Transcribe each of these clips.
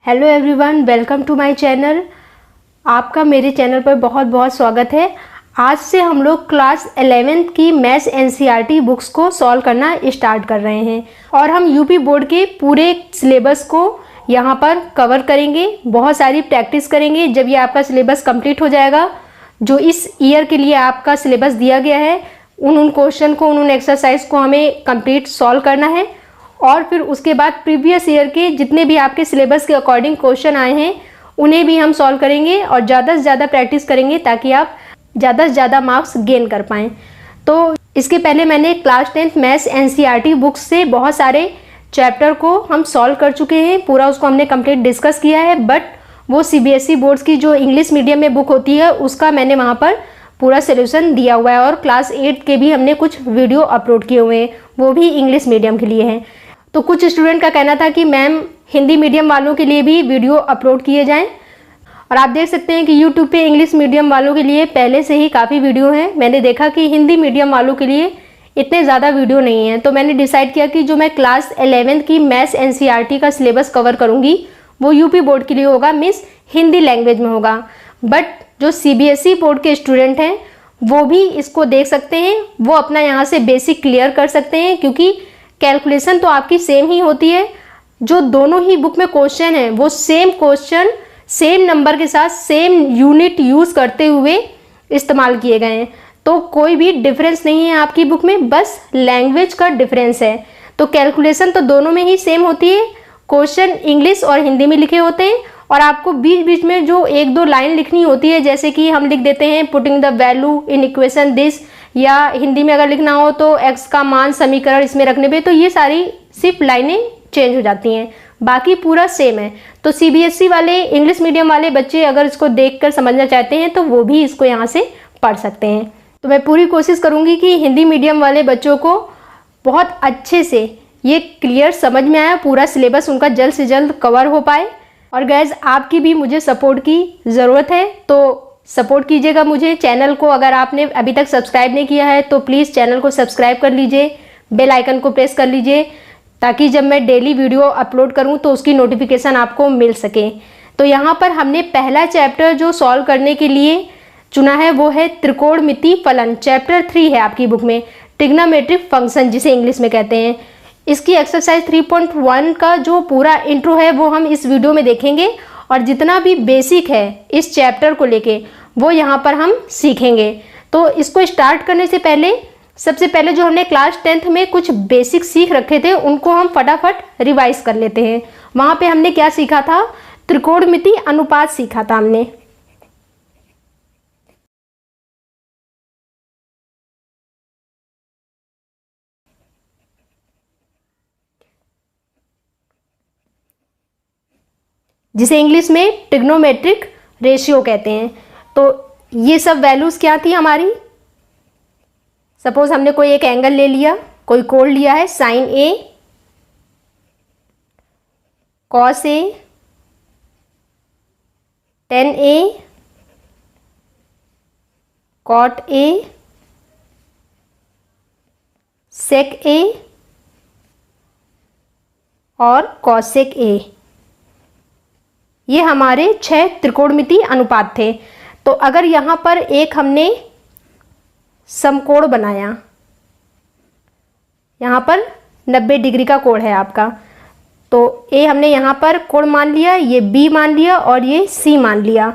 Hello everyone, welcome to my channel. आपका मेरे channel पर बहुत बहुत स्वागत है। आज से हम लोग क्लास 11th की मैथ्स एनसीईआरटी बुक्स को सॉल्व करना स्टार्ट कर रहे हैं और हम यूपी बोर्ड के पूरे सिलेबस को यहाँ पर कवर करेंगे। बहुत सारी प्रैक्टिस करेंगे। जब ये आपका सिलेबस कंप्लीट हो जाएगा, जो इस ईयर के लिए आपका सिलेबस दिया गया है, उन क्वेश्चन को, उन एक्सरसाइज को हमें कंप्लीट सॉल्व करना है और फिर उसके बाद प्रीवियस ईयर के जितने भी आपके सिलेबस के अकॉर्डिंग क्वेश्चन आए हैं उन्हें भी हम सॉल्व करेंगे और ज़्यादा से ज़्यादा प्रैक्टिस करेंगे ताकि आप ज़्यादा से ज़्यादा मार्क्स गेन कर पाएँ। तो इसके पहले मैंने class 10th maths NCERT books से बहुत सारे चैप्टर को हम सॉल्व कर चुके हैं। पूरा उसको हमने कंप्लीट डिस्कस किया है, बट वो सीबीएसई बोर्ड्स की जो इंग्लिश मीडियम में बुक होती है उसका मैंने वहाँ पर पूरा सोल्यूशन दिया हुआ है और क्लास 8 के भी हमने कुछ वीडियो अपलोड किए हुए हैं, वो भी इंग्लिश मीडियम के लिए हैं। तो कुछ स्टूडेंट का कहना था कि मैम हिंदी मीडियम वालों के लिए भी वीडियो अपलोड किए जाएं, और आप देख सकते हैं कि यूट्यूब पे इंग्लिश मीडियम वालों के लिए पहले से ही काफ़ी वीडियो हैं। मैंने देखा कि हिंदी मीडियम वालों के लिए इतने ज़्यादा वीडियो नहीं हैं, तो मैंने डिसाइड किया कि जो मैं क्लास 11th की मैथ्स एनसीईआरटी का सिलेबस कवर करूँगी वो यूपी बोर्ड के लिए होगा, मीन्स हिंदी लैंग्वेज में होगा। बट जो सीबीएसई बोर्ड के स्टूडेंट हैं वो भी इसको देख सकते हैं, वो अपना यहाँ से बेसिक क्लियर कर सकते हैं, क्योंकि कैलकुलेशन तो आपकी सेम ही होती है। जो दोनों ही बुक में क्वेश्चन है वो सेम क्वेश्चन सेम नंबर के साथ सेम यूनिट यूज़ करते हुए इस्तेमाल किए गए हैं, तो कोई भी डिफरेंस नहीं है आपकी बुक में, बस लैंग्वेज का डिफरेंस है। तो कैलकुलेशन तो दोनों में ही सेम होती है, क्वेश्चन इंग्लिश और हिंदी में लिखे होते हैं और आपको बीच बीच में जो एक दो लाइन लिखनी होती है, जैसे कि हम लिख देते हैं putting the value in equation this, या हिंदी में अगर लिखना हो तो x का मान समीकरण इसमें रखने पे, तो ये सारी सिर्फ लाइनें चेंज हो जाती हैं, बाकी पूरा सेम है। तो सीबीएसई वाले इंग्लिश मीडियम वाले बच्चे अगर इसको देखकर समझना चाहते हैं तो वो भी इसको यहाँ से पढ़ सकते हैं। तो मैं पूरी कोशिश करूँगी कि हिंदी मीडियम वाले बच्चों को बहुत अच्छे से ये क्लियर समझ में आया, पूरा सिलेबस उनका जल्द से जल्द कवर हो पाए। और गैस आपकी भी मुझे सपोर्ट की ज़रूरत है, तो सपोर्ट कीजिएगा मुझे। चैनल को अगर आपने अभी तक सब्सक्राइब नहीं किया है तो प्लीज़ चैनल को सब्सक्राइब कर लीजिए, बेल आइकन को प्रेस कर लीजिए, ताकि जब मैं डेली वीडियो अपलोड करूं तो उसकी नोटिफिकेशन आपको मिल सके। तो यहाँ पर हमने पहला चैप्टर जो सॉल्व करने के लिए चुना है वो है त्रिकोणमिति फलन। चैप्टर 3 है आपकी बुक में, ट्रिग्नोमेट्रिक फंक्शन जिसे इंग्लिश में कहते हैं। इसकी एक्सरसाइज 3.1 का जो पूरा इंट्रो है वो हम इस वीडियो में देखेंगे और जितना भी बेसिक है इस चैप्टर को लेके वो यहाँ पर हम सीखेंगे। तो इसको स्टार्ट करने से पहले सबसे पहले जो हमने क्लास 10th में कुछ बेसिक सीख रखे थे उनको हम फटाफट रिवाइज कर लेते हैं। वहाँ पे हमने क्या सीखा था? त्रिकोणमिति अनुपात सीखा था हमने। जिसे इंग्लिश में ट्रिग्नोमेट्रिक रेशियो कहते हैं। तो ये सब वैल्यूज़ क्या थी हमारी? सपोज हमने कोई एक एंगल ले लिया, कोई कोण लिया है, sine A, cos A, tan A, cot A, sec A और कॉसेक ए। ये हमारे 6 त्रिकोणमिति अनुपात थे। तो अगर यहाँ पर एक हमने समकोण बनाया, यहाँ पर 90 डिग्री का कोण है आपका, तो ए हमने यहाँ पर कोण मान लिया, ये बी मान लिया और ये सी मान लिया।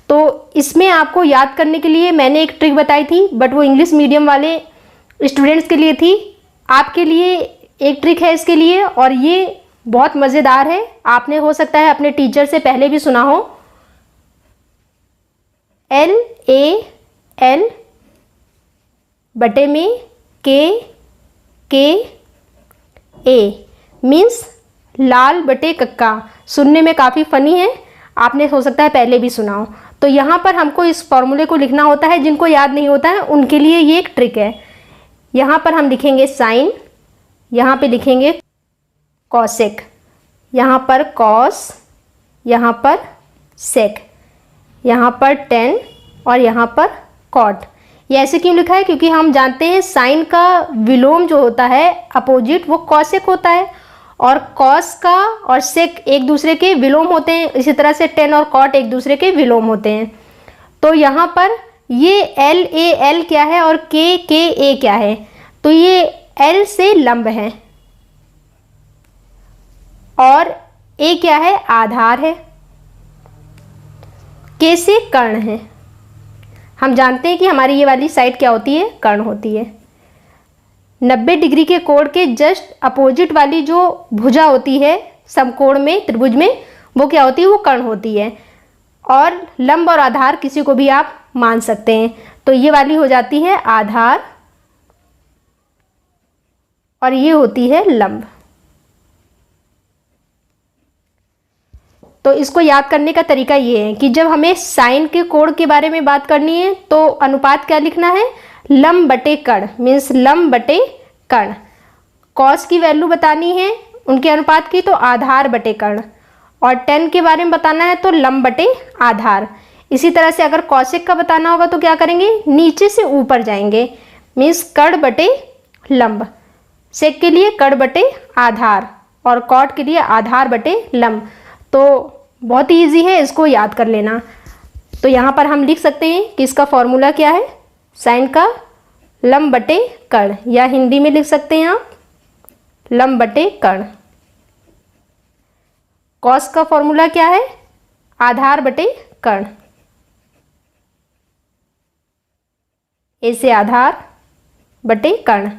तो इसमें आपको याद करने के लिए मैंने एक ट्रिक बताई थी, बट वो इंग्लिश मीडियम वाले स्टूडेंट्स के लिए थी। आपके लिए एक ट्रिक है इसके लिए, और ये बहुत मज़ेदार है। आपने हो सकता है अपने टीचर से पहले भी सुना हो। LAL बटे में KA मीन्स लाल बटे कक्का। सुनने में काफ़ी फ़नी है, आपने हो सकता है पहले भी सुना हो। तो यहाँ पर हमको इस फॉर्मूले को लिखना होता है, जिनको याद नहीं होता है उनके लिए ये एक ट्रिक है। यहाँ पर हम लिखेंगे साइन, यहाँ पे लिखेंगे कॉसेक, यहाँ पर कॉस, यहाँ पर सेक, यहाँ पर टेन और यहाँ पर कॉट। ये ऐसे क्यों लिखा है? क्योंकि हम जानते हैं साइन का विलोम जो होता है अपोजिट वो कॉसेक होता है, और कॉस का और सेक एक दूसरे के विलोम होते हैं, इसी तरह से टेन और कॉट एक दूसरे के विलोम होते हैं। तो यहाँ पर ये एल ए एल क्या है और के ए क्या है, तो ये एल से लंब है और ए क्या है, आधार है, के से कर्ण है। हम जानते हैं कि हमारी ये वाली साइड क्या होती है, कर्ण होती है। 90 डिग्री के कोण के जस्ट अपोजिट वाली जो भुजा होती है समकोण में, त्रिभुज में, वो क्या होती है, वो कर्ण होती है। और लंब और आधार किसी को भी आप मान सकते हैं। तो ये वाली हो जाती है आधार और ये होती है लंब। तो इसको याद करने का तरीका ये है कि जब हमें साइन के कोण के बारे में बात करनी है तो अनुपात क्या लिखना है, लंब बटे कर्ण, मीन्स लंब बटे कर्ण। कॉस की वैल्यू बतानी है उनके अनुपात की, तो आधार बटे कर्ण। और टेन के बारे में बताना है तो लंब बटे आधार। इसी तरह से अगर कॉसेक का बताना होगा तो क्या करेंगे, नीचे से ऊपर जाएंगे, मीन्स कर्ण बटे लंब। सेक के लिए कर्ण बटे आधार और कॉट के लिए आधार बटे लंब। तो बहुत ही ईजी है, इसको याद कर लेना। तो यहाँ पर हम लिख सकते हैं कि इसका फॉर्मूला क्या है, साइन का लंब बटे कर्ण, या हिंदी में लिख सकते हैं आप लंब बटे कर्ण। कॉस का फॉर्मूला क्या है, आधार बटे कर्ण, ए से आधार बटे कर्ण।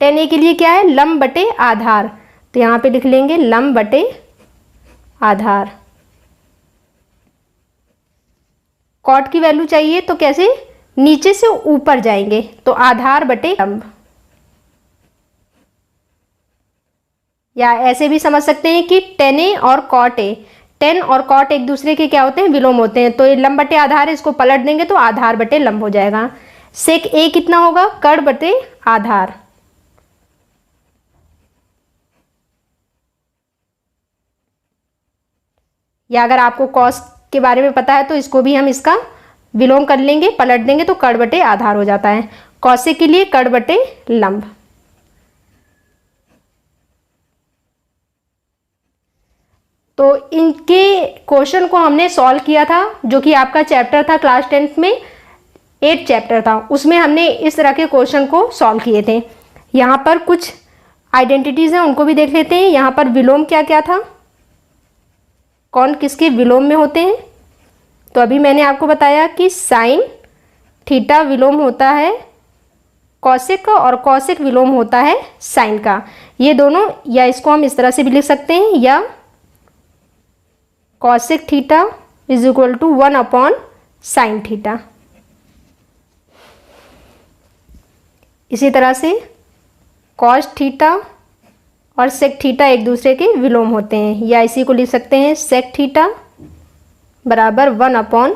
टेन ए के लिए क्या है, लंब बटे आधार, तो यहाँ पे लिख लेंगे लंब बटे आधार। कॉट की वैल्यू चाहिए तो कैसे, नीचे से ऊपर जाएंगे, तो आधार बटे लंब। या ऐसे भी समझ सकते हैं कि टेन ए और कॉट ए, टेन और कॉट एक दूसरे के क्या होते हैं, विलोम होते हैं। तो ये लंब बटे आधार है, इसको पलट देंगे तो आधार बटे लंब हो जाएगा। सेक ए कितना होगा, कर्ण बटे आधार। या अगर आपको कॉस के बारे में पता है तो इसको भी हम इसका विलोम कर लेंगे, पलट देंगे तो कर्ण बटे आधार हो जाता है। कॉसेक के लिए कर्ण बटे लंब। तो इनके क्वेश्चन को हमने सॉल्व किया था, जो कि आपका चैप्टर था क्लास 10th में, 8 चैप्टर था, उसमें हमने इस तरह के क्वेश्चन को सॉल्व किए थे। यहाँ पर कुछ आइडेंटिटीज हैं, उनको भी देख लेते हैं। यहाँ पर विलोम क्या क्या था, कौन किसके विलोम में होते हैं। तो अभी मैंने आपको बताया कि साइन थीटा विलोम होता है कॉसेक का और कॉसेक विलोम होता है साइन का। ये दोनों, या इसको हम इस तरह से भी लिख सकते हैं, या cosec theta is equal to 1 upon sine theta. इसी तरह से कॉस थीटा और सेक थीटा एक दूसरे के विलोम होते हैं, या इसी को लिख सकते हैं सेक थीटा बराबर 1 upon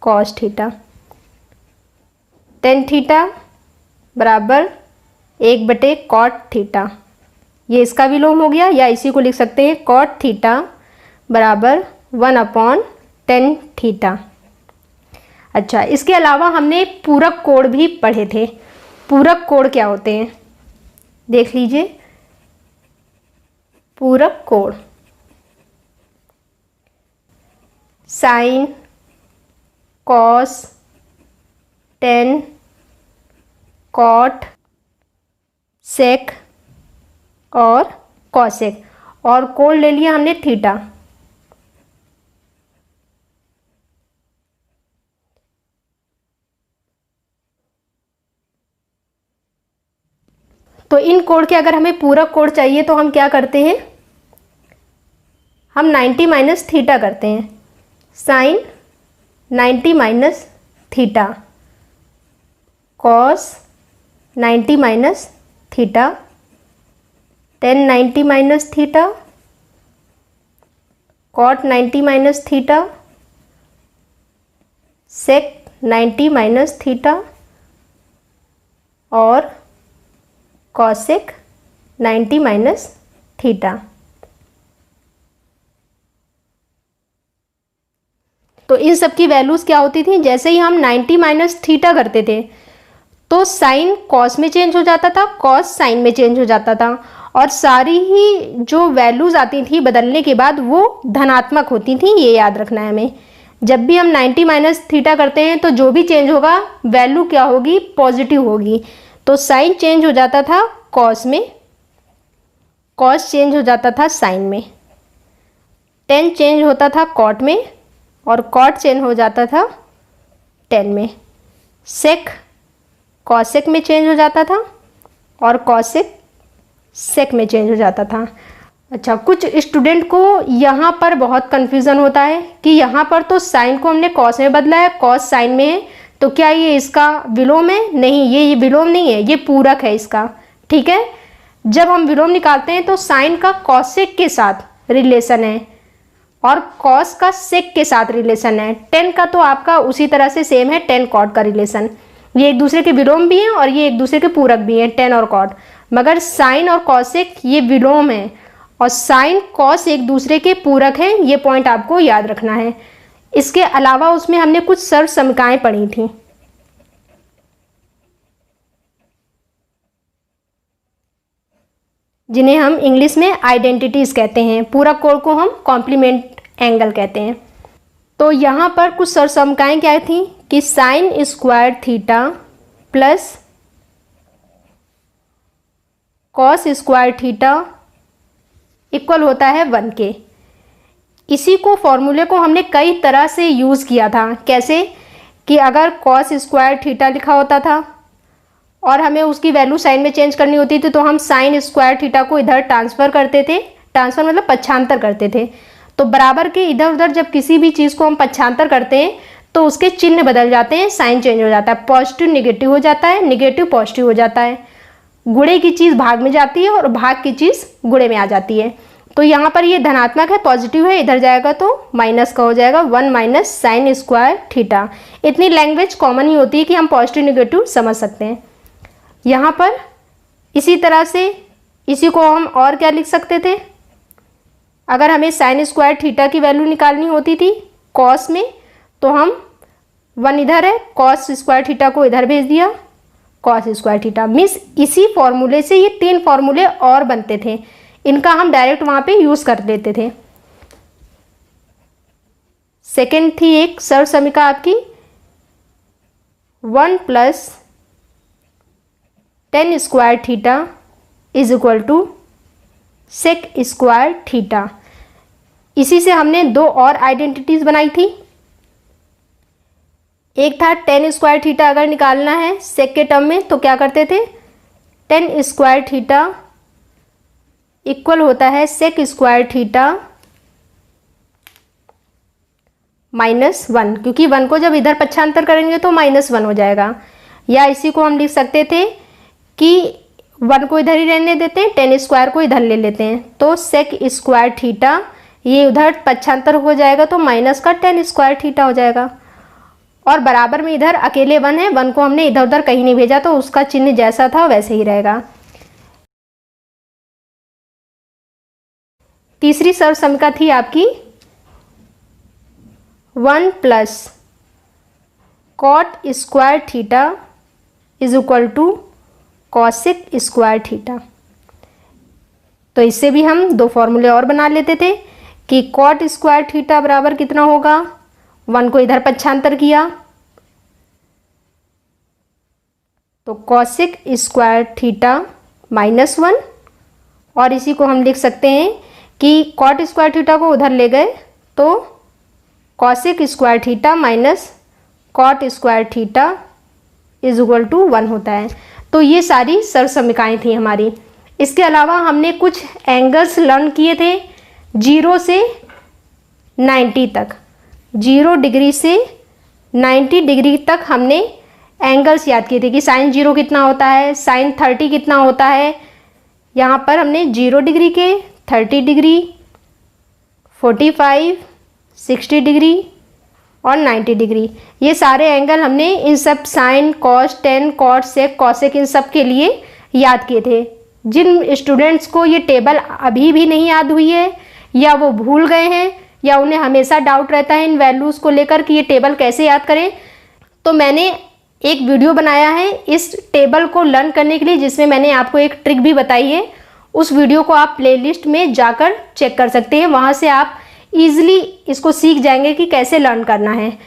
cos theta. Tan theta बराबर 1 बटे कॉट थीटा, ये इसका विलोम हो गया। या इसी को लिख सकते हैं कॉट थीटा बराबर 1 अपॉन टेन थीटा। अच्छा, इसके अलावा हमने पूरक कोण भी पढ़े थे। पूरक कोण क्या होते हैं देख लीजिए। पूरक कोण, साइन, कॉस, टेन, कॉट, सेक और कॉसेक, और कोण ले लिया हमने थीटा। तो इन कोण के अगर हमें पूरक कोण चाहिए तो हम क्या करते हैं, हम 90 माइनस थीटा करते हैं। Sine 90 minus theta, cos 90 minus theta, tan 90 minus theta, cot 90 minus theta, sec 90 minus theta और कॉसेक 90 माइनस थीटा। तो इन सब की वैल्यूज़ क्या होती थी, जैसे ही हम 90 माइनस थीटा करते थे तो साइन कॉस में चेंज हो जाता था, कॉस साइन में चेंज हो जाता था, और सारी ही जो वैल्यूज़ आती थी बदलने के बाद वो धनात्मक होती थी। ये याद रखना है हमें। जब भी हम 90 माइनस थीटा करते हैं तो जो भी चेंज होगा वैल्यू क्या होगी, पॉजिटिव होगी। तो साइन चेंज हो जाता था कॉस में, कॉस चेंज हो जाता था साइन में, टेन चेंज होता था कॉट में, और कॉट चेंज हो जाता था टेन में। सेक कॉसेक में चेंज हो जाता था, और कॉसेक सेक में चेंज हो जाता था। अच्छा, कुछ स्टूडेंट को यहाँ पर बहुत कन्फ्यूज़न होता है कि यहाँ पर तो साइन को हमने कॉस में बदला है, कॉस साइन में है, तो क्या ये इसका विलोम है? नहीं, ये विलोम नहीं है, ये पूरक है इसका। ठीक है, जब हम विलोम निकालते हैं तो साइन का कॉसेक के साथ रिलेशन है और कॉस का सेक के साथ रिलेशन है। टेन का तो आपका उसी तरह से सेम है, टेन कॉट का रिलेशन। ये एक दूसरे के विलोम भी हैं और ये एक दूसरे के पूरक भी हैं, टेन और कॉट। मगर साइन और कॉसेक ये विलोम है और साइन कॉस एक दूसरे के पूरक हैं। ये पॉइंट आपको याद रखना है। इसके अलावा उसमें हमने कुछ सर्व समीकरणें पढ़ी थी। जिन्हें हम इंग्लिश में आइडेंटिटीज कहते हैं। पूरक कोण को हम कॉम्प्लीमेंट एंगल कहते हैं। तो यहाँ पर कुछ सर्व समीकरणें क्या थी कि sine square theta plus cos square theta equal होता है 1 के। इसी को फॉर्मूले को हमने कई तरह से यूज़ किया था। कैसे कि अगर कॉस स्क्वायर थीटा लिखा होता था और हमें उसकी वैल्यू साइन में चेंज करनी होती थी तो हम साइन स्क्वायर थीटा को इधर ट्रांसफ़र करते थे। ट्रांसफ़र मतलब पक्षांतर करते थे। तो बराबर के इधर उधर जब किसी भी चीज़ को हम पक्षांतर करते हैं तो उसके चिन्ह बदल जाते हैं, साइन चेंज हो जाता है, पॉजिटिव निगेटिव हो जाता है, निगेटिव पॉजिटिव हो जाता है। गुणे की चीज़ भाग में जाती है और भाग की चीज़ गुणे में आ जाती है। तो यहाँ पर ये धनात्मक है, पॉजिटिव है, इधर जाएगा तो माइनस का हो जाएगा, 1 माइनस साइन स्क्वायर थीटा। इतनी लैंग्वेज कॉमन ही होती है कि हम पॉजिटिव निगेटिव समझ सकते हैं। यहाँ पर इसी तरह से इसी को हम और क्या लिख सकते थे, अगर हमें साइन स्क्वायर थीटा की वैल्यू निकालनी होती थी कॉस में तो हम 1 इधर है, कॉस स्क्वायर थीटा को इधर भेज दिया, कॉस स्क्वायर थीटा। मिस इसी फॉर्मूले से ये 3 फॉर्मूले और बनते थे, इनका हम डायरेक्ट वहाँ पे यूज़ कर लेते थे। सेकेंड थी एक सर्व समीकरण आपकी 1 plus tan square theta is equal to sec square theta. इसी से हमने 2 और आइडेंटिटीज बनाई थी। एक था टेन स्क्वायर थीटा अगर निकालना है सेक के टर्म में तो क्या करते थे, टेन स्क्वायर थीटा इक्वल होता है सेक स्क्वायर थीटा -1, क्योंकि 1 को जब इधर पक्षांतर करेंगे तो -1 हो जाएगा। या इसी को हम लिख सकते थे कि 1 को इधर ही रहने देते हैं, टेन स्क्वायर को इधर ले लेते हैं, तो सेक स्क्वायर थीटा ये उधर पक्षांतर हो जाएगा तो माइनस का टेन स्क्वायर थीटा हो जाएगा। और बराबर में इधर अकेले 1 है, 1 को हमने इधर उधर कहीं नहीं भेजा तो उसका चिन्ह जैसा था वैसे ही रहेगा। तीसरी सर्व समीकरण थी आपकी 1 plus cot square theta is equal to cosec square theta. तो इससे भी हम 2 फॉर्मूले और बना लेते थे कि कॉट स्क्वायर थीटा बराबर कितना होगा, 1 को इधर पक्षांतर किया तो कॉसेक स्क्वायर थीटा -1, और इसी को हम लिख सकते हैं कि कॉट स्क्वायर थीटा को उधर ले गए तो cosec square theta minus cot square theta is equal to 1 होता है। तो ये सारी सर्व समीकरणें थी हमारी। इसके अलावा हमने कुछ एंगल्स लर्न किए थे 0 से 90 तक। 0 डिग्री से 90 डिग्री तक हमने एंगल्स याद किए थे कि साइन 0 कितना होता है, साइन 30 कितना होता है। यहाँ पर हमने 0 डिग्री के, 30 डिग्री, 45, 60 डिग्री और 90 डिग्री, ये सारे एंगल हमने इन सब साइन, कॉस, टेन, कॉट, सेक, कॉसेक इन सब के लिए याद किए थे। जिन स्टूडेंट्स को ये टेबल अभी भी नहीं याद हुई है या वो भूल गए हैं या उन्हें हमेशा डाउट रहता है इन वैल्यूज़ को लेकर कि ये टेबल कैसे याद करें, तो मैंने एक वीडियो बनाया है इस टेबल को लर्न करने के लिए, जिसमें मैंने आपको एक ट्रिक भी बताई है। उस वीडियो को आप प्लेलिस्ट में जाकर चेक कर सकते हैं, वहाँ से आप इजीली इसको सीख जाएंगे कि कैसे लर्न करना है।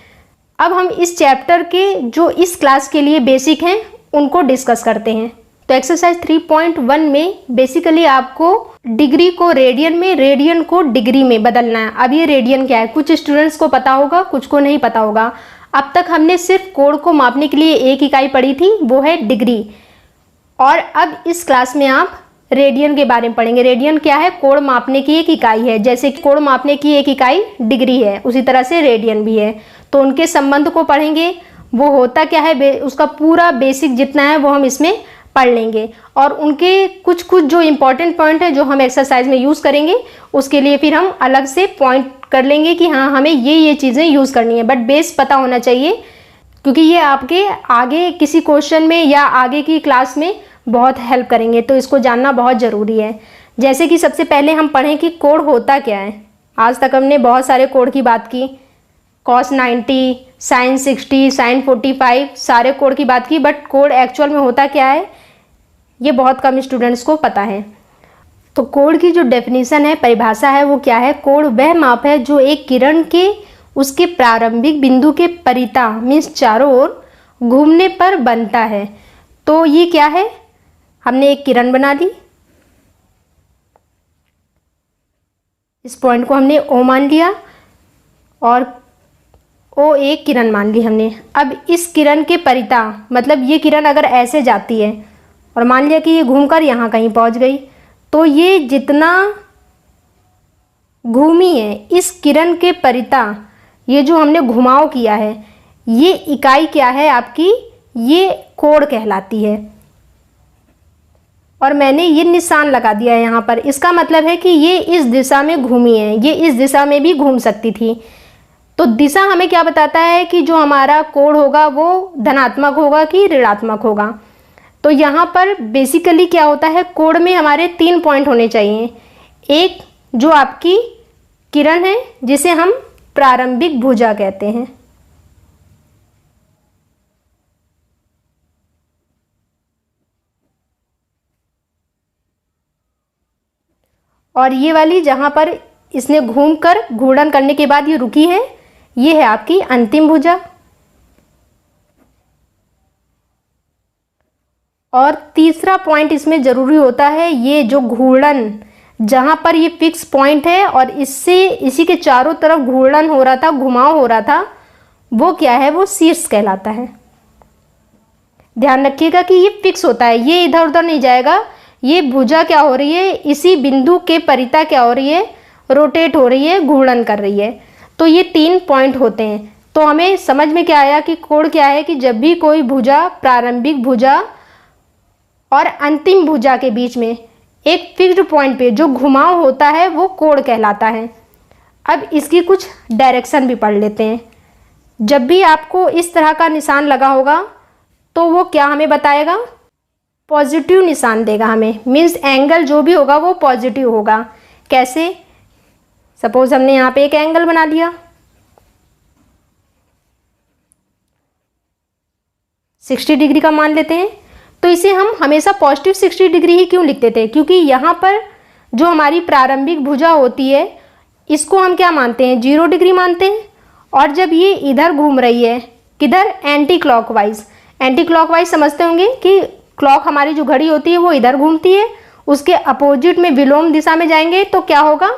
अब हम इस चैप्टर के जो इस क्लास के लिए बेसिक हैं उनको डिस्कस करते हैं। तो एक्सरसाइज 3.1 में बेसिकली आपको डिग्री को रेडियन में, रेडियन को डिग्री में बदलना है। अब ये रेडियन क्या है, कुछ स्टूडेंट्स को पता होगा, कुछ को नहीं पता होगा। अब तक हमने सिर्फ कोण को मापने के लिए एक इकाई पढ़ी थी, वो है डिग्री। और अब इस क्लास में आप रेडियन के बारे में पढ़ेंगे। रेडियन क्या है, कोण मापने की एक इकाई है। जैसे कोण मापने की एक इकाई डिग्री है, उसी तरह से रेडियन भी है। तो उनके संबंध को पढ़ेंगे, वो होता क्या है, उसका पूरा बेसिक जितना है वो हम इसमें पढ़ लेंगे। और उनके कुछ कुछ जो इम्पोर्टेंट पॉइंट है जो हम एक्सरसाइज में यूज़ करेंगे, उसके लिए फिर हम अलग से पॉइंट कर लेंगे कि हाँ हमें ये चीज़ें यूज़ करनी है। बट बेस पता होना चाहिए, क्योंकि ये आपके आगे किसी क्वेश्चन में या आगे की क्लास में बहुत हेल्प करेंगे, तो इसको जानना बहुत ज़रूरी है। जैसे कि सबसे पहले हम पढ़ें कि कोण होता क्या है। आज तक हमने बहुत सारे कोण की बात की, cos 90, sin 60, sin 45, सारे कोण की बात की। बट कोण एक्चुअल में होता क्या है ये बहुत कम स्टूडेंट्स को पता है। तो कोण की जो डेफिनेशन है, परिभाषा है, वो क्या है, कोण वह माप है जो एक किरण के उसके प्रारंभिक बिंदु के परिता मीन्स चारों ओर घूमने पर बनता है। तो ये क्या है, हमने एक किरण बना ली, इस पॉइंट को हमने O मान लिया और O एक किरण मान ली हमने। अब इस किरण के परिता मतलब ये किरण अगर ऐसे जाती है और मान लिया कि ये घूमकर यहाँ कहीं पहुँच गई, तो ये जितना घूमी है इस किरण के परिता, ये जो हमने घुमाव किया है, ये इकाई क्या है आपकी, ये कोण कहलाती है। और मैंने ये निशान लगा दिया है यहाँ पर, इसका मतलब है कि ये इस दिशा में घूमी है, ये इस दिशा में भी घूम सकती थी। तो दिशा हमें क्या बताता है कि जो हमारा कोण होगा वो धनात्मक होगा कि ऋणात्मक होगा। तो यहाँ पर बेसिकली क्या होता है, कोण में हमारे 3 पॉइंट होने चाहिए। एक जो आपकी किरण है जिसे हम प्रारंभिक भुजा कहते हैं, और ये वाली जहाँ पर इसने घूमकर घूर्णन करने के बाद ये रुकी है, ये है आपकी अंतिम भुजा। और तीसरा पॉइंट इसमें ज़रूरी होता है, ये जो घूर्णन जहाँ पर ये फिक्स पॉइंट है और इससे इसी के चारों तरफ घूर्णन हो रहा था, घुमाव हो रहा था, वो क्या है, वो शीर्ष कहलाता है। ध्यान रखिएगा कि ये फिक्स होता है, ये इधर उधर नहीं जाएगा। ये भुजा क्या हो रही है, इसी बिंदु के परिता क्या हो रही है, रोटेट हो रही है, घूर्णन कर रही है। तो ये 3 पॉइंट होते हैं। तो हमें समझ में क्या आया कि कोण क्या है, कि जब भी कोई भुजा प्रारंभिक भुजा और अंतिम भुजा के बीच में एक फिक्स्ड पॉइंट पे जो घुमाव होता है वो कोण कहलाता है। अब इसकी कुछ डायरेक्शन भी पढ़ लेते हैं। जब भी आपको इस तरह का निशान लगा होगा तो वो क्या हमें बताएगा, पॉजिटिव निशान देगा हमें, मीन्स एंगल जो भी होगा वो पॉजिटिव होगा। कैसे, सपोज हमने यहाँ पे एक एंगल बना लिया 60 डिग्री का मान लेते हैं, तो इसे हम हमेशा पॉजिटिव 60 डिग्री ही क्यों लिखते थे, क्योंकि यहाँ पर जो हमारी प्रारंभिक भुजा होती है इसको हम क्या मानते हैं, 0 डिग्री मानते हैं। और जब ये इधर घूम रही है, किधर, एंटी क्लॉकवाइज। एंटी क्लॉकवाइज समझते होंगे कि क्लॉक हमारी जो घड़ी होती है वो इधर घूमती है, उसके अपोजिट में विलोम दिशा में जाएंगे तो क्या होगा,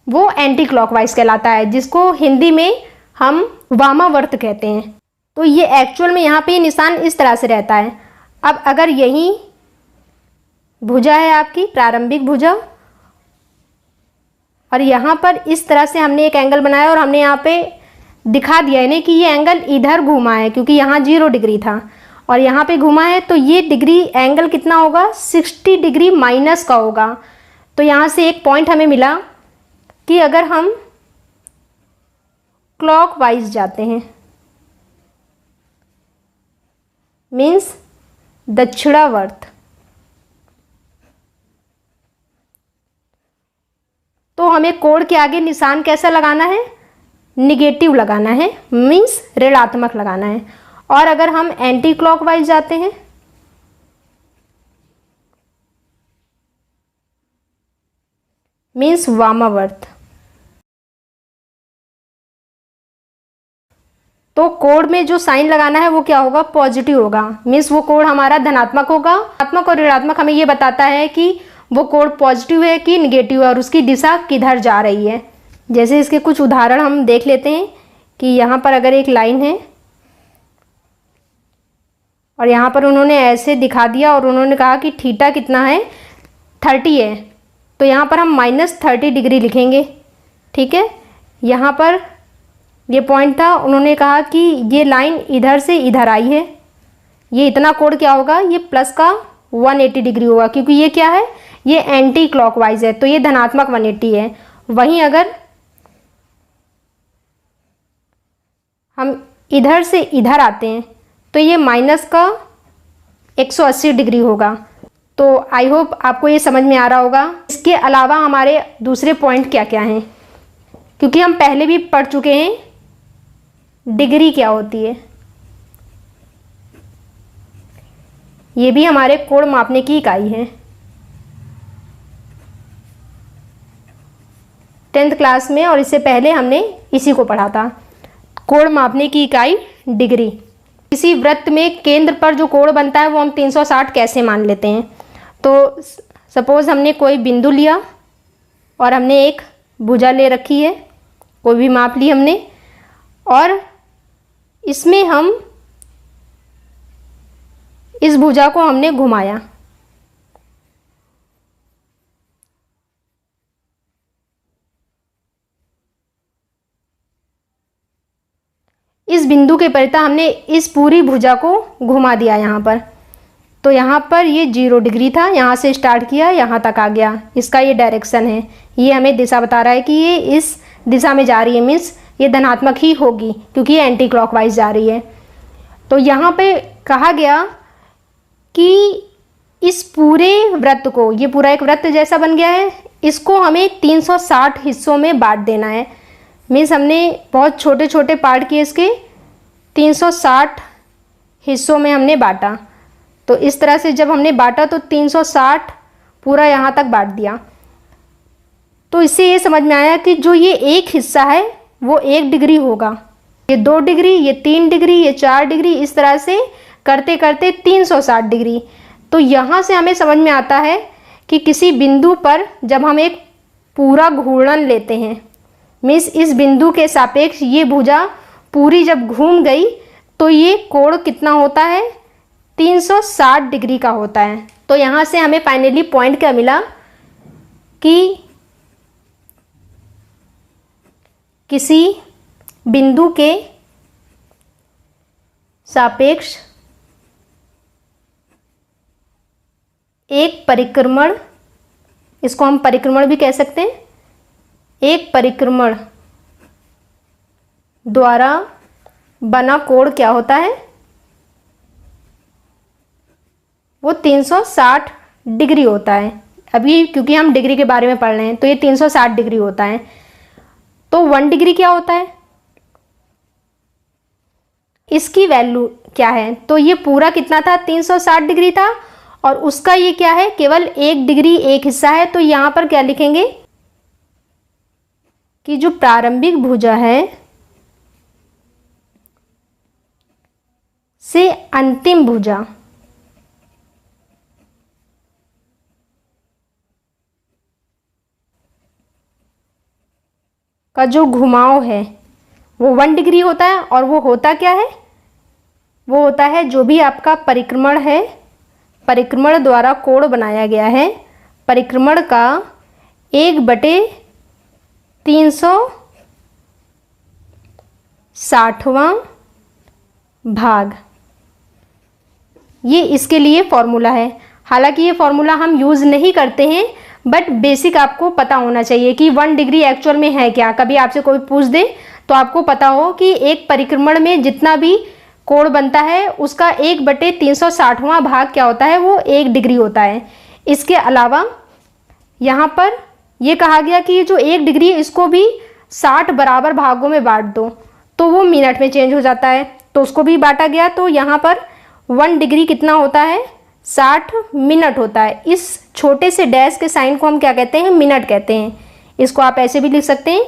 वो एंटी क्लॉकवाइज कहलाता है, जिसको हिंदी में हम वामावर्त कहते हैं। तो ये एक्चुअल में यहाँ पे निशान इस तरह से रहता है। अब अगर यही भुजा है आपकी प्रारंभिक भुजा और यहाँ पर इस तरह से हमने एक एंगल बनाया और हमने यहाँ पे दिखा दिया है ना कि ये एंगल इधर घूमा है, क्योंकि यहाँ 0 डिग्री था और यहाँ पे घुमा है, तो ये डिग्री एंगल कितना होगा, 60 डिग्री माइनस का होगा। तो यहाँ से एक पॉइंट हमें मिला कि अगर हम क्लॉकवाइज जाते हैं मीन्स दक्षिणावर्त, तो हमें कोण के आगे निशान कैसा लगाना है, निगेटिव लगाना है, मीन्स ऋणात्मक लगाना है। और अगर हम एंटी क्लॉकवाइज जाते हैं मीन्स वामावर्त, तो कोण में जो साइन लगाना है वो क्या होगा, पॉजिटिव होगा। मीन्स वो कोण हमारा धनात्मक होगा। धनात्मक और ऋणात्मक हमें ये बताता है कि वो कोण पॉजिटिव है कि निगेटिव है और उसकी दिशा किधर जा रही है। जैसे इसके कुछ उदाहरण हम देख लेते हैं कि यहाँ पर अगर एक लाइन है और यहाँ पर उन्होंने ऐसे दिखा दिया और उन्होंने कहा कि थीटा कितना है, 30 है, तो यहाँ पर हम -30 डिग्री लिखेंगे। ठीक है, यहाँ पर ये पॉइंट था, उन्होंने कहा कि ये लाइन इधर से इधर आई है, ये इतना कोण क्या होगा, ये प्लस का 180 डिग्री होगा, क्योंकि ये क्या है, ये एंटी क्लॉकवाइज है, तो ये धनात्मक 180 है। वहीं अगर हम इधर से इधर आते हैं तो ये माइनस का 180 डिग्री होगा। तो आई होप आपको ये समझ में आ रहा होगा। इसके अलावा हमारे दूसरे पॉइंट क्या क्या हैं, क्योंकि हम पहले भी पढ़ चुके हैं डिग्री क्या होती है। ये भी हमारे कोण मापने की इकाई है। 10th क्लास में और इससे पहले हमने इसी को पढ़ा था। कोण मापने की इकाई डिग्री। किसी वृत्त में केंद्र पर जो कोण बनता है वो हम 360 कैसे मान लेते हैं। तो सपोज हमने कोई बिंदु लिया और हमने एक भुजा ले रखी है, कोई भी माप ली हमने, और इसमें हम इस भुजा को हमने घुमाया। इस बिंदु के परितः हमने इस पूरी भुजा को घुमा दिया यहाँ पर। तो यहाँ पर ये 0 डिग्री था, यहाँ से स्टार्ट किया, यहाँ तक आ गया। इसका ये डायरेक्शन है, ये हमें दिशा बता रहा है कि ये इस दिशा में जा रही है, मीन्स ये धनात्मक ही होगी क्योंकि ये एंटी क्लॉकवाइज जा रही है। तो यहाँ पे कहा गया कि इस पूरे वृत्त को, ये पूरा एक वृत्त जैसा बन गया है, इसको हमें 360 हिस्सों में बांट देना है। मीन्स हमने बहुत छोटे छोटे पार्ट किए, इसके 360 हिस्सों में हमने बांटा। तो इस तरह से जब हमने बांटा तो 360 पूरा यहाँ तक बांट दिया। तो इससे ये समझ में आया कि जो ये एक हिस्सा है वो 1 डिग्री होगा, ये 2 डिग्री, ये 3 डिग्री, ये 4 डिग्री, इस तरह से करते करते 360 डिग्री। तो यहाँ से हमें समझ में आता है कि किसी बिंदु पर जब हम एक पूरा घूर्णन लेते हैं, मीन्स इस बिंदु के सापेक्ष ये भुजा पूरी जब घूम गई तो ये कोण कितना होता है, 360 डिग्री का होता है। तो यहाँ से हमें फाइनली पॉइंट क्या मिला कि किसी बिंदु के सापेक्ष एक परिक्रमण, इसको हम परिक्रमण भी कह सकते हैं, एक परिक्रमण द्वारा बना कोण क्या होता है, वो 360 डिग्री होता है। अभी क्योंकि हम डिग्री के बारे में पढ़ रहे हैं तो ये 360 डिग्री होता है। तो 1 डिग्री क्या होता है, इसकी वैल्यू क्या है, तो ये पूरा कितना था, 360 डिग्री था, और उसका ये क्या है, केवल 1 डिग्री एक हिस्सा है। तो यहाँ पर क्या लिखेंगे कि जो प्रारंभिक भुजा है से अंतिम भुजा का जो घुमाव है वो 1 डिग्री होता है। और वो होता क्या है, वो होता है जो भी आपका परिक्रमण है, परिक्रमण द्वारा कोण बनाया गया है, परिक्रमण का 1/360वां भाग, ये इसके लिए फॉर्मूला है। हालांकि ये फॉर्मूला हम यूज़ नहीं करते हैं, बट बेसिक आपको पता होना चाहिए कि 1 डिग्री एक्चुअल में है क्या। कभी आपसे कोई पूछ दे तो आपको पता हो कि एक परिक्रमण में जितना भी कोण बनता है उसका 1/360वां भाग क्या होता है, वो 1 डिग्री होता है। इसके अलावा यहाँ पर ये कहा गया कि ये जो 1 डिग्री है इसको भी 60 बराबर भागों में बांट दो, तो वो मिनट में चेंज हो जाता है। तो उसको भी बांटा गया। तो यहाँ पर 1 डिग्री कितना होता है, 60 मिनट होता है। इस छोटे से डैश के साइन को हम क्या कहते हैं, मिनट कहते हैं। इसको आप ऐसे भी लिख सकते हैं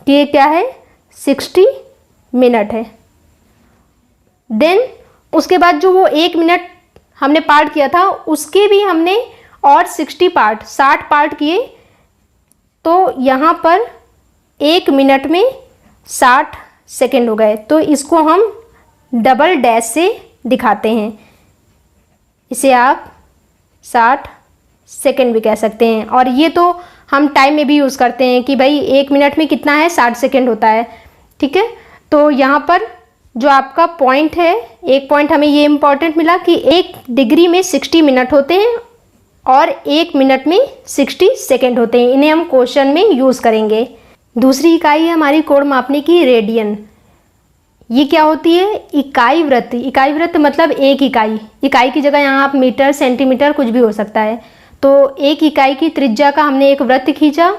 कि ये क्या है, 60 मिनट है। देन उसके बाद जो वो 1 मिनट हमने पार्ट किया था, उसके भी हमने और 60 पार्ट किए। तो यहाँ पर 1 मिनट में 60 सेकेंड हो गए। तो इसको हम डबल डैश से दिखाते हैं। इसे आप 60 सेकेंड भी कह सकते हैं। और ये तो हम टाइम में भी यूज़ करते हैं कि भाई 1 मिनट में कितना है, 60 सेकेंड होता है। ठीक है, तो यहाँ पर जो आपका पॉइंट है, एक पॉइंट हमें ये इम्पॉर्टेंट मिला कि 1 डिग्री में 60 मिनट होते हैं और 1 मिनट में 60 सेकेंड होते हैं। इन्हें हम क्वेश्चन में यूज़ करेंगे। दूसरी इकाई है हमारी कोण मापने की, रेडियन। ये क्या होती है, इकाई वृत्त। इकाई वृत्त मतलब एक इकाई। इकाई की जगह यहाँ आप मीटर, सेंटीमीटर कुछ भी हो सकता है। तो एक इकाई की त्रिज्या का हमने एक वृत्त खींचा,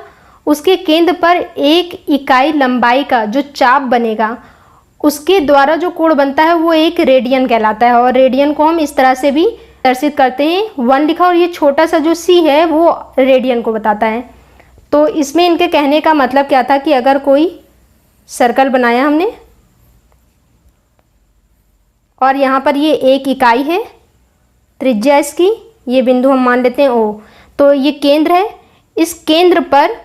उसके केंद्र पर 1 इकाई लंबाई का जो चाप बनेगा, उसके द्वारा जो कोण बनता है वो एक रेडियन कहलाता है। और रेडियन को हम इस तरह से भी दर्शित करते हैं, 1 लिखा और ये छोटा सा जो सी है वो रेडियन को बताता है। तो इसमें इनके कहने का मतलब क्या था कि अगर कोई सर्कल बनाया हमने और यहाँ पर ये 1 इकाई है, त्रिज्या इसकी, ये बिंदु हम मान लेते हैं O, तो ये केंद्र है। इस केंद्र पर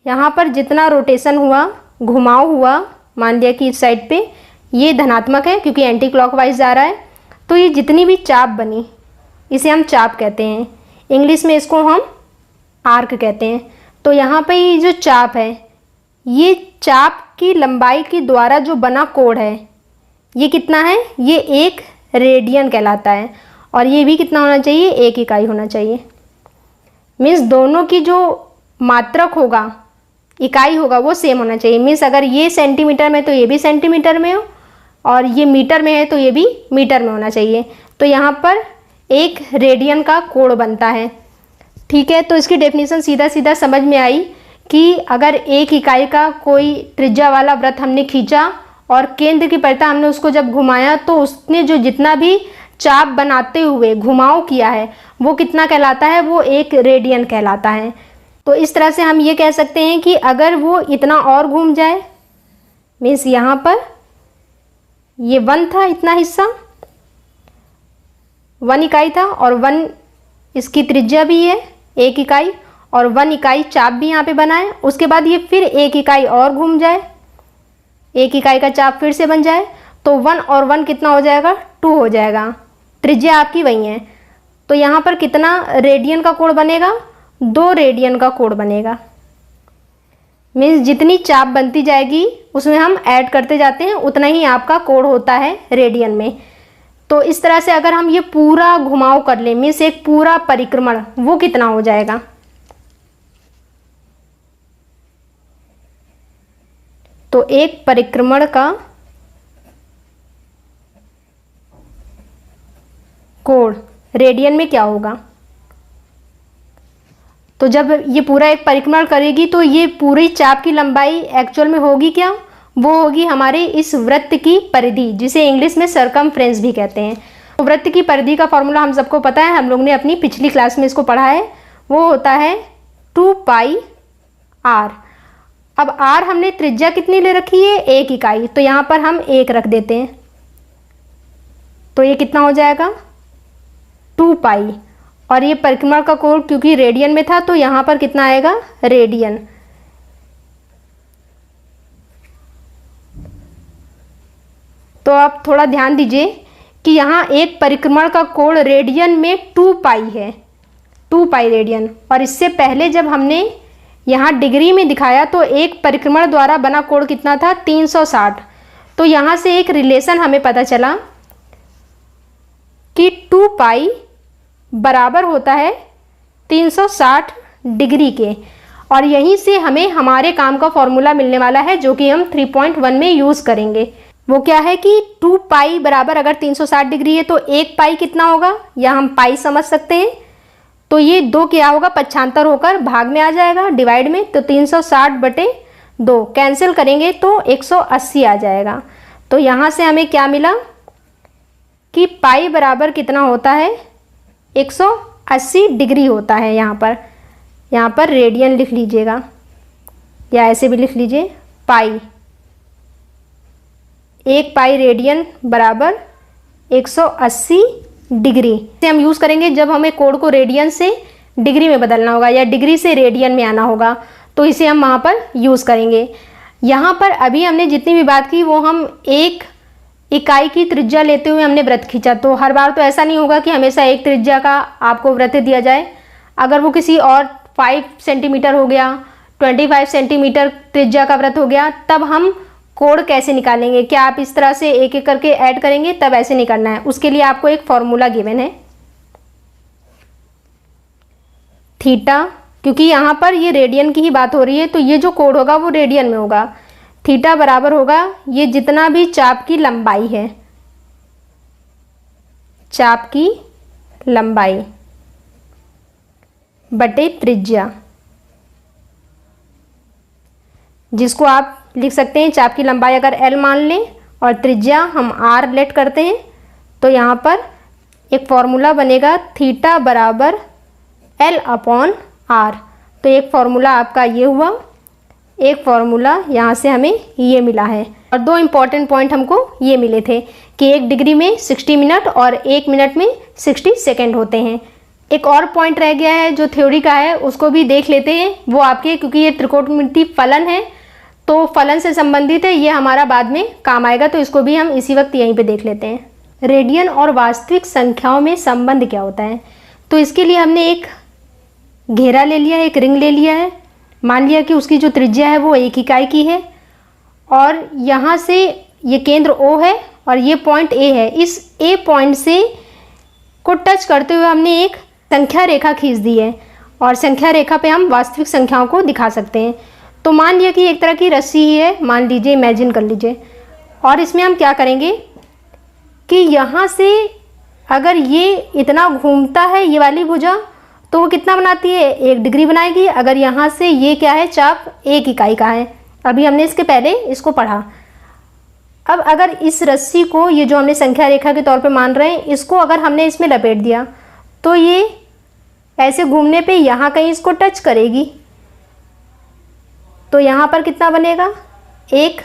यहाँ पर जितना रोटेशन हुआ, घुमाव हुआ, मान लिया कि इस साइड पे ये धनात्मक है क्योंकि एंटी क्लॉकवाइज जा रहा है। तो ये जितनी भी चाप बनी, इसे हम चाप कहते हैं। इंग्लिश में इसको हम आर्क कहते हैं। तो यहाँ पे ये जो चाप है, ये चाप की लंबाई के द्वारा जो बना कोण है, ये कितना है, ये 1 रेडियन कहलाता है। और ये भी कितना होना चाहिए, 1 इकाई होना चाहिए। मीन्स दोनों की जो मात्रक होगा, इकाई होगा, वो सेम होना चाहिए। मीन्स अगर ये सेंटीमीटर में तो ये भी सेंटीमीटर में हो, और ये मीटर में है तो ये भी मीटर में होना चाहिए। तो यहाँ पर 1 रेडियन का कोण बनता है। ठीक है, तो इसकी डेफिनेशन सीधा सीधा समझ में आई कि अगर 1 इकाई का कोई त्रिज्या वाला वृत्त हमने खींचा और केंद्र की परिधि हमने उसको जब घुमाया, तो उसने जो जितना भी चाप बनाते हुए घुमाव किया है वो कितना कहलाता है, वो 1 रेडियन कहलाता है। तो इस तरह से हम ये कह सकते हैं कि अगर वो इतना और घूम जाए, मीन्स यहाँ पर ये 1 था, इतना हिस्सा 1 इकाई था और 1 इसकी त्रिज्या भी है 1 इकाई, और 1 इकाई चाप भी यहाँ पे बना है। उसके बाद ये फिर 1 इकाई और घूम जाए, 1 इकाई का चाप फिर से बन जाए, तो 1 और 1 कितना हो जाएगा, 2 हो जाएगा। त्रिज्या आपकी वही है। तो यहाँ पर कितना रेडियन का कोण बनेगा, 2 रेडियन का कोण बनेगा। मीन्स जितनी चाप बनती जाएगी उसमें हम ऐड करते जाते हैं, उतना ही आपका कोण होता है रेडियन में। तो इस तरह से अगर हम ये पूरा घुमाव कर लें, मीन्स एक पूरा परिक्रमण, वो कितना हो जाएगा, तो एक परिक्रमण का कोण रेडियन में क्या होगा। तो जब ये पूरा एक परिक्रमण करेगी तो ये पूरी चाप की लंबाई एक्चुअल में होगी क्या, वो होगी हमारे इस वृत्त की परिधि, जिसे इंग्लिश में सरकमफ्रेंस भी कहते हैं। तो वृत्त की परिधि का फॉर्मूला हम सबको पता है, हम लोग ने अपनी पिछली क्लास में इसको पढ़ा है। वो होता है 2 पाई r। अब r हमने त्रिज्या कितनी ले रखी है, 1 इकाई, तो यहाँ पर हम 1 रख देते हैं। तो ये कितना हो जाएगा, 2 पाई, और ये परिक्रमण का कोण क्योंकि रेडियन में था तो यहाँ पर कितना आएगा, रेडियन। तो आप थोड़ा ध्यान दीजिए कि यहाँ एक परिक्रमण का कोण रेडियन में 2 पाई है, 2 पाई रेडियन। और इससे पहले जब हमने यहाँ डिग्री में दिखाया तो एक परिक्रमण द्वारा बना कोण कितना था, 360। तो यहाँ से एक रिलेशन हमें पता चला कि 2 पाई बराबर होता है 360 डिग्री के। और यहीं से हमें हमारे काम का फॉर्मूला मिलने वाला है, जो कि हम 3.1 में यूज़ करेंगे। वो क्या है कि 2 पाई बराबर अगर 360 डिग्री है तो 1 पाई कितना होगा, या हम पाई समझ सकते हैं। तो ये 2 क्या होगा, पक्षांतर होकर भाग में आ जाएगा, डिवाइड में। तो 360/2 कैंसिल करेंगे तो 180 आ जाएगा। तो यहाँ से हमें क्या मिला कि पाई बराबर कितना होता है, 180 डिग्री होता है। यहाँ पर रेडियन लिख लीजिएगा या ऐसे भी लिख लीजिए, पाई, 1 पाई रेडियन बराबर 180 डिग्री। इसे हम यूज़ करेंगे जब हमें कोण को रेडियन से डिग्री में बदलना होगा या डिग्री से रेडियन में आना होगा, तो इसे हम वहाँ पर यूज़ करेंगे। यहाँ पर अभी हमने जितनी भी बात की वो हम एक इकाई की त्रिज्या लेते हुए हमने वृत्त खींचा। तो हर बार तो ऐसा नहीं होगा कि हमेशा एक त्रिज्या का आपको वृत्त दिया जाए। अगर वो किसी और 5 सेंटीमीटर हो गया, 25 सेंटीमीटर त्रिज्या का वृत्त हो गया, तब हम कोण कैसे निकालेंगे? क्या आप इस तरह से एक एक करके ऐड करेंगे? तब ऐसे नहीं करना है। उसके लिए आपको एक फॉर्मूला गिवन है, थीटा, क्योंकि यहाँ पर ये रेडियन की ही बात हो रही है, तो ये जो कोण होगा वो रेडियन में होगा। थीटा बराबर होगा ये जितना भी चाप की लंबाई है, चाप की लंबाई बटे त्रिज्या, जिसको आप लिख सकते हैं चाप की लंबाई अगर l मान लें और त्रिज्या हम r लेट करते हैं, तो यहाँ पर एक फॉर्मूला बनेगा थीटा बराबर l अपॉन r। तो एक फॉर्मूला आपका ये हुआ, एक फॉर्मूला यहाँ से हमें ये मिला है। और 2 इम्पॉर्टेंट पॉइंट हमको ये मिले थे कि 1 डिग्री में 60 मिनट और 1 मिनट में 60 सेकेंड होते हैं। एक और पॉइंट रह गया है जो थ्योरी का है, उसको भी देख लेते हैं। वो आपके, क्योंकि ये त्रिकोणमिति फलन है तो फलन से संबंधित है, ये हमारा बाद में काम आएगा, तो इसको भी हम इसी वक्त यहीं पे देख लेते हैं। रेडियन और वास्तविक संख्याओं में संबंध क्या होता है? तो इसके लिए हमने एक घेरा ले लिया है, एक रिंग ले लिया है। मान लिया कि उसकी जो त्रिज्या है वो 1 इकाई की है और यहाँ से ये केंद्र O है और ये पॉइंट A है। इस A पॉइंट से को टच करते हुए हमने एक संख्या रेखा खींच दी है और संख्या रेखा पे हम वास्तविक संख्याओं को दिखा सकते हैं। तो मान लिया कि एक तरह की रस्सी ही है, मान लीजिए, इमेजिन कर लीजिए, और इसमें हम क्या करेंगे कि यहाँ से अगर ये इतना घूमता है ये वाली भुजा, तो वो कितना बनाती है? 1 डिग्री बनाएगी। अगर यहाँ से ये क्या है, चाप 1 इकाई का है, अभी हमने इसके पहले इसको पढ़ा। अब अगर इस रस्सी को, ये जो हमने संख्या रेखा के तौर पे मान रहे हैं, इसको अगर हमने इसमें लपेट दिया तो ये ऐसे घूमने पे यहाँ कहीं इसको टच करेगी, तो यहाँ पर कितना बनेगा? 1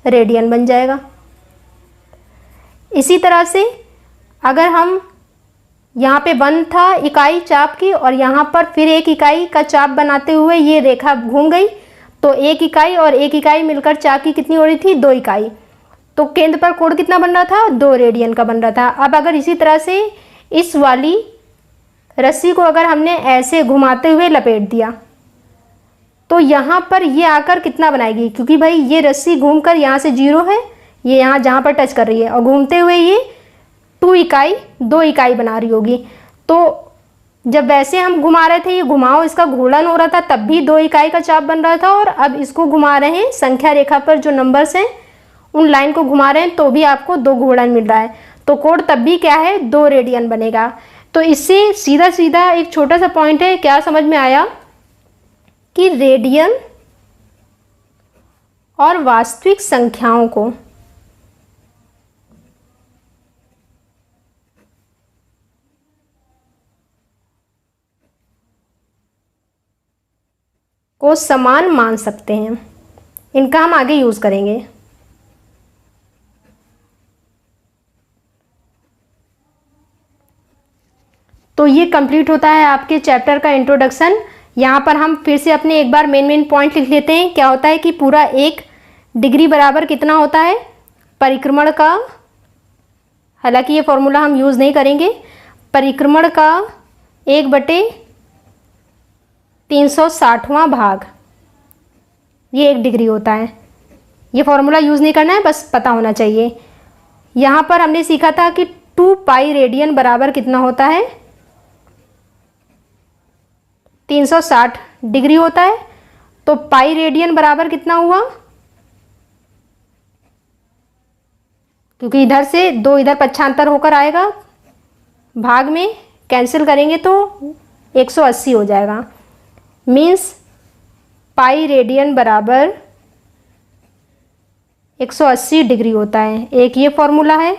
रेडियन बन जाएगा। इसी तरह से अगर हम यहाँ पे 1 था इकाई चाप की और यहाँ पर फिर 1 इकाई का चाप बनाते हुए ये रेखा घूम गई, तो 1 इकाई और 1 इकाई मिलकर चाप की कितनी हो रही थी? 2 इकाई। तो केंद्र पर कोण कितना बन रहा था? 2 रेडियन का बन रहा था। अब अगर इसी तरह से इस वाली रस्सी को अगर हमने ऐसे घुमाते हुए लपेट दिया, तो यहाँ पर ये आकर कितना बनाएगी? क्योंकि भाई ये रस्सी घूमकर यहाँ से 0 है, ये यहाँ जहाँ पर टच कर रही है, और घूमते हुए ये 2 इकाई बना रही होगी। तो जब वैसे हम घुमा रहे थे, ये घुमाओ इसका घूर्णन हो रहा था, तब भी 2 इकाई का चाप बन रहा था, और अब इसको घुमा रहे हैं संख्या रेखा पर जो नंबर्स हैं उन लाइन को घुमा रहे हैं, तो भी आपको 2 घूर्णन मिल रहा है। तो कोण तब भी क्या है? 2 रेडियन बनेगा। तो इससे सीधा सीधा एक छोटा सा पॉइंट है, क्या समझ में आया कि रेडियन और वास्तविक संख्याओं को समान मान सकते हैं। इनका हम आगे यूज करेंगे। तो ये कंप्लीट होता है आपके चैप्टर का इंट्रोडक्शन। यहाँ पर हम फिर से अपने एक बार मेन पॉइंट लिख लेते हैं। क्या होता है कि पूरा 1 डिग्री बराबर कितना होता है? परिक्रमण का, हालांकि ये फॉर्मूला हम यूज़ नहीं करेंगे, परिक्रमण का 1/360वां भाग, ये 1 डिग्री होता है। ये फॉर्मूला यूज़ नहीं करना है, बस पता होना चाहिए। यहाँ पर हमने सीखा था कि 2 पाई रेडियन बराबर कितना होता है? 360 डिग्री होता है। तो पाई रेडियन बराबर कितना हुआ? क्योंकि इधर से 2 इधर पक्षांतर होकर आएगा, भाग में कैंसिल करेंगे तो 180 हो जाएगा। मीन्स पाई रेडियन बराबर 180 डिग्री होता है। एक ये फॉर्मूला है।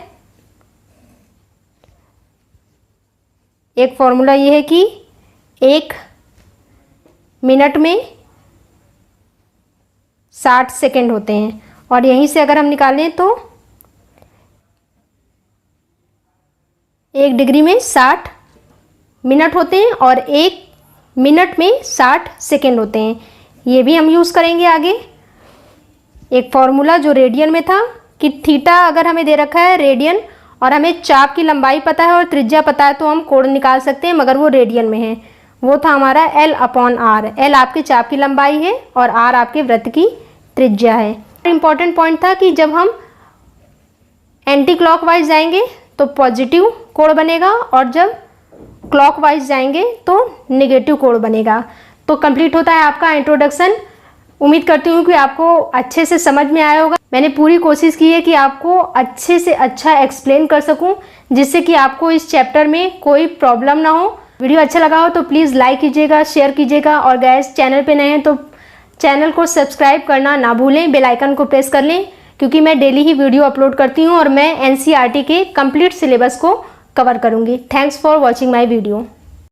एक फॉर्मूला ये है कि 1 मिनट में 60 सेकेंड होते हैं, और यहीं से अगर हम निकालें तो 1 डिग्री में 60 मिनट होते हैं और 1 मिनट में 60 सेकेंड होते हैं। ये भी हम यूज़ करेंगे आगे। एक फॉर्मूला जो रेडियन में था कि थीटा अगर हमें दे रखा है रेडियन और हमें चाप की लंबाई पता है और त्रिज्या पता है तो हम कोण निकाल सकते हैं, मगर वो रेडियन में है। वो था हमारा L/R। L आपके चाप की लंबाई है और R आपके वृत्त की त्रिज्या है। इम्पॉर्टेंट पॉइंट था कि जब हम एंटी क्लॉकवाइज जाएंगे तो पॉजिटिव कोण बनेगा और जब क्लॉकवाइज जाएंगे तो नेगेटिव कोण बनेगा। तो कंप्लीट होता है आपका इंट्रोडक्शन। उम्मीद करती हूँ कि आपको अच्छे से समझ में आया होगा। मैंने पूरी कोशिश की है कि आपको अच्छे से अच्छा एक्सप्लेन कर सकूं, जिससे कि आपको इस चैप्टर में कोई प्रॉब्लम ना हो। वीडियो अच्छा लगा हो तो प्लीज़ लाइक कीजिएगा, शेयर कीजिएगा, और गाइस चैनल पे नए हैं तो चैनल को सब्सक्राइब करना ना भूलें, बेल आइकन को प्रेस कर लें, क्योंकि मैं डेली ही वीडियो अपलोड करती हूँ और मैं NCERT के कंप्लीट सिलेबस को कवर करूँगी। Thanks for watching my video.